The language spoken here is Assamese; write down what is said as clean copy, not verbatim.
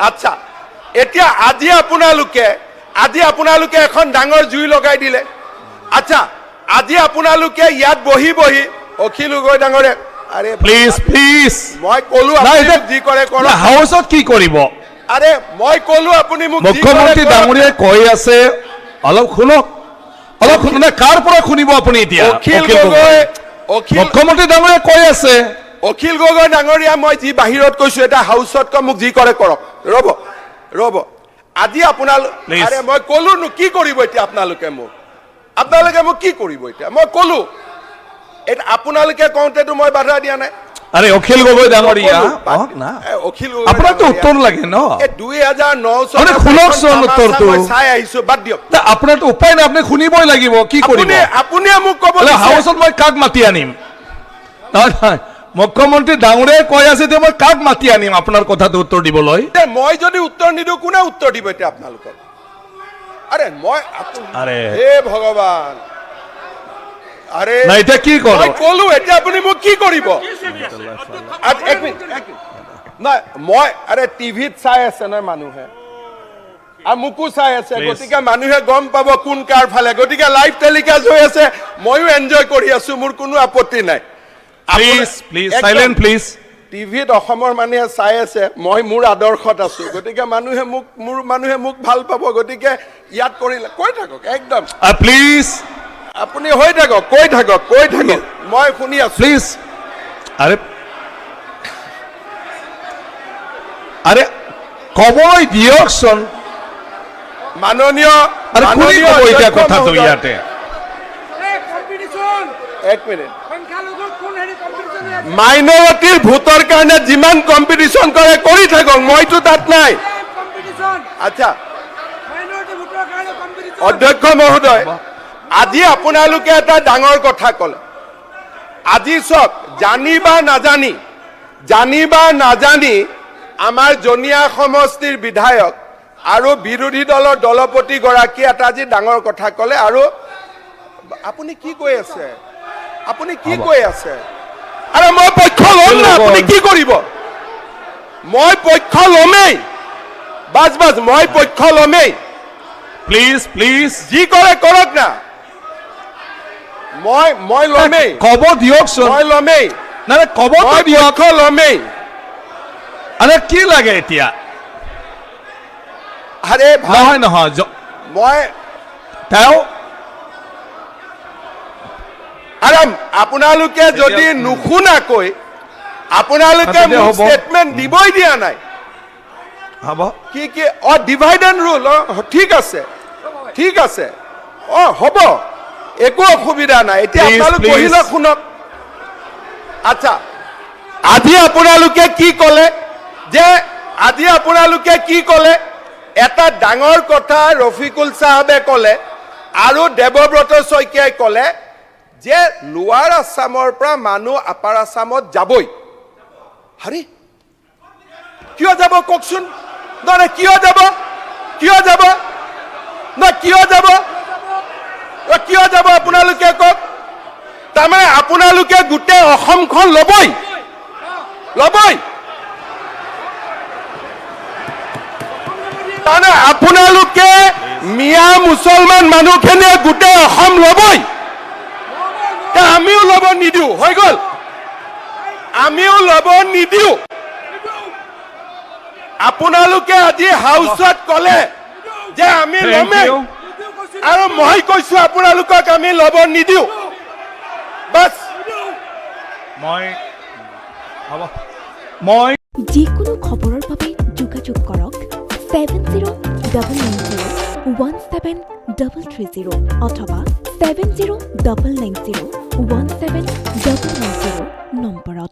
আচ্ছা এতিয়া আজি আপোনালোকে এখন ডাঙৰ জুই লগাই দিলে আচ্ছা আজি আপোনালোকে ইয়াত বহি অখিল গগৈ ডাঙৰে আৰে প্লিজ মই কলো আপুনি যি কৰে কৰক হাউচত কি কৰিব আৰে মই কলো আপুনি মোক মুখ্যমন্ত্ৰী ডাঙৰীয়াই কৈ আছে অলপ শুনক কাৰ পৰা শুনিব আপুনি এতিয়া অখিল গগৈ মুখ্যমন্ত্ৰী ডাঙৰীয়াই কৈ আছে অখিল গগৈ ডাঙৰীয়া মই যি বাহিৰত কৈছো এটা হাউচত কৈ মোক যি কৰে কৰক ৰ'ব আজি আপোনালোকে আৰে মই কলো নো কি কৰিব এতিয়া আপোনালোকে মোক কি কৰিব এতিয়া মই কলো এটা আপোনালোকে কওঁতেতো মই বাধা দিয়া নাই আরে অখিল গগৈ ডাঙৰীয়া অখিল আপোনাৰতো উত্তৰ লাগে ন 2009 মানে শুনকচোন উত্তৰটো মই চাই আহিছো বাদ দিয়ক আপোনাৰতো উপায় নাই আপুনি শুনিবই লাগিব কি কৰিব আপুনি মোক ক'ব হাউচত মই কাক মাতি আনিম নহয় মুখ্যমন্ত্ৰী ডাঙৰীয়াই কৈ আছে যে মই কাক মাতি আনিম আপোনাৰ কথাটো উত্তৰ দিবলৈ মই যদি উত্তৰ নিদিওঁ কোনে উত্তৰ দিব এতিয়া আপোনালোকক আৰে মই আৰে হে ভগৱান আৰে না এটা কি কৰো মই কলো এতিয়া আপুনি মোক কি কৰিব এক মিনিট না মই আৰে টিভিত চাই আছে না মানুহে আৰ মুকু চাই আছে গতিকে মানুহে গম পাব কোন কাৰ ফালে গতিকে লাইভ টেলিকাস্ট হৈ আছে ময়ো এনজয় কৰি আছো মোৰ কোনো আপত্তি নাই প্লিজ সাইলেন্ট প্লিজ টিভিত অসমৰ মানুহে চাই আছে মই মোৰ আদৰ্শত আছো গতিকে মানুহে মোক ভাল পাব গতিকে ইয়াত কৰিলে কৈ থাকক একদম প্লিজ আপুনি হৈ থাকক কৈ থাকক মই শুনি আছো প্লিজ আরে কবই দিয়কচোন মাননীয় এতিয়া কথাটো ইয়াতে এক মিনিট মাইনৰিটিৰ ভোটৰ কাৰণে যিমান কম্পিটিশন কৰে কৰি থাকক মইতো তাত নাই আচ্ছা অধ্যক্ষ মহোদয় আজি আপোনালোকে এটা ডাঙৰ কথা ক'লে আজি চক জানি বা নাজানি আমাৰ জনিয়া সমষ্টিৰ বিধায়ক আৰু বিৰোধী দলৰ দলপতি গৰাকী এটা আজি ডাঙৰ কথা ক'লে আৰু আপুনি কি কৈ আছে আৰে মই পক্ষ ল'ম না আপুনি কি কৰিব মই পক্ষ ল'মেই বাজ মই পক্ষ ল'মেই প্লিজ যি কৰে কৰক না মই ল'মেই কব দিয়কচোন মই ল'মেই না কবতো দিয়ক পক্ষ ল'মেই আরে কি লাগে এতিয়া আরে নহয় মই তাও আৰাম আপোনালোকে যদি নুশুনাকৈ আপোনালোকে মোক ষ্টেটমেন্ট দিবই দিয়া নাই হ'ব কি ডিভাইড এণ্ড ৰুল ঠিক আছে হ'ব একো অসুবিধা নাই এতিয়া আপোনালোক পঢ়িলে শুনক আচ্ছা আজি আপোনালোকে কি ক'লে এটা ডাঙৰ কথা ৰফিকুল সাহেবে ক'লে আৰু দেৱব্ৰত শইকীয়াই ক'লে যে লোৱাৰ আসামৰ পৰা মানুহ আপাৰ আসামত যাবই হাৰি কিয় যাব কওকচোন নহয় কিয় যাব আপোনালোকে কওক তাৰমানে আপোনালোকে গোটেই অসমখন ল'বই তাৰমানে আপোনালোকে মিয়া মুছলমান মানুহখিনিয়ে গোটেই অসম ল'বই আমিও ল'ব নিদিওঁ হৈ গ'ল আমিও ল'ব নিদিওঁ আপোনালোকে আজি হাউচত ক'লে যে আমি ল'মেই আৰু মই কৈছো আপোনালোকক আমি ল'ব নিদিওঁ বাছ মই যিকোনো খবৰৰ বাবে যোগাযোগ কৰক 7090173330 অথবা 7099017990 নম্বৰ